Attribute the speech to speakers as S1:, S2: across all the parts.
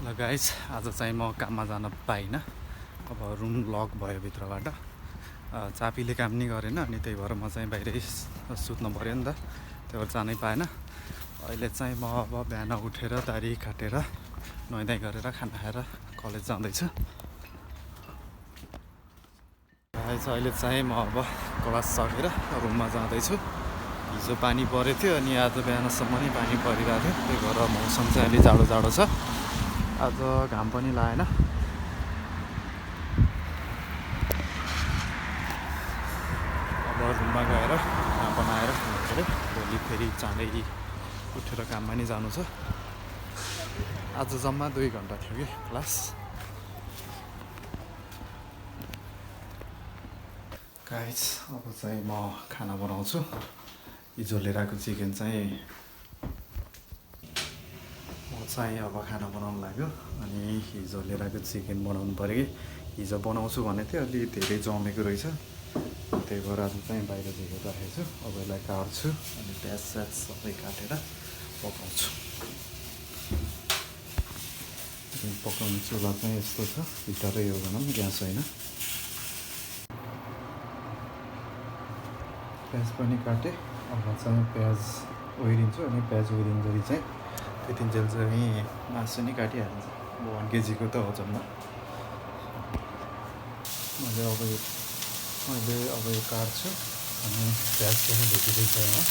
S1: ल गाइस, आज चाहिँ म काममा जान पाइनँ। अब रुम लक भयो भित्रबाट। चापीले काम नि गरेन, अनि त्यही भएर म चाहिँ बाहिरै सुत्नु पऱ्यो नि त, त्यही भएर जानै पाएन। अहिले चाहिँ म अब बिहान उठेर दाह्री काटेर नुहाइधुवाइ गरेर खाना खाएर कलेज जाँदैछु। गाइस, अहिले चाहिँ म अब क्लास सकेर रुममा जाँदैछु। हिजो पानी परेको थियो अनि आज बिहानसम्म नै पानी परिरहेको थियो, त्यही भएर मौसम चाहिँ अलि जाडो जाडो छ। आज घाम पनि लागेन। अब रुममा गएर खाना बनाएर खानु पऱ्यो। भोलि फेरि चाँडै उठेर काममा नि जानु छ। आज जम्मा 2 घन्टा थियो कि क्लास। गाइस, अब चाहिँ म खाना बनाउँछु। हिजो लिएर आएको चिकन चाहिँ अब खाना बनाउनु लाग्यो। अनि हिजो लिएर आएको चिकन बनाउनु पऱ्यो कि हिजो बनाउँछु भनेको थिएँ, अलि धेरै जमेको रहेछ, त्यही भएर आज चाहिँ बाहिर झिकेर राखेको छु। अब यसलाई काट्छु अनि प्याज स्याज सबै काटेर पकाउँछु। पकाउने चुला चाहिँ यस्तो छ, हिटरै हो भनौँ, ग्यास होइन। प्याज पनि काटेँ। अब चाहिँ प्याज ओइरिन्छु अनि प्याज ओइरिँदाखेरि चाहिँ त्यतिन्जेल चाहिँ मासु नि काटिहाल्छु। अब 1 केजीको त हो जम्मा। मैले अब यो काट्छु अनि प्याज पनि भेटिँदैछ यहाँ।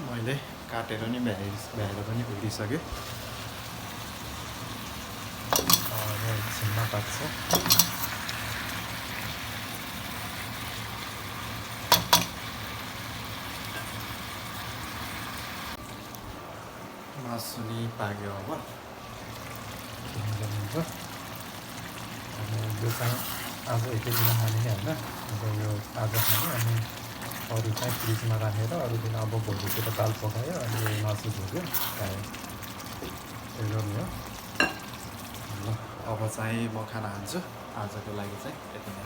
S1: मैले काटेर नि भ्याएर पनि ओइरिसकेँ। एकछिनमा पाक्छ। मासु नि पाक्यो। अब हुन्छ। अनि यो चाहिँ आज एकैदिन खाने नै होइन, अब यो आज खाने अनि अरू चाहिँ फ्रिजमा राखेर अरू दिन अब भोलितिर दाल पकायो अनि मासु झुक्यो खायो, त्यही गर्ने हो। ल, अब चाहिँ म खाना खान्छु। आजको लागि चाहिँ यति नै।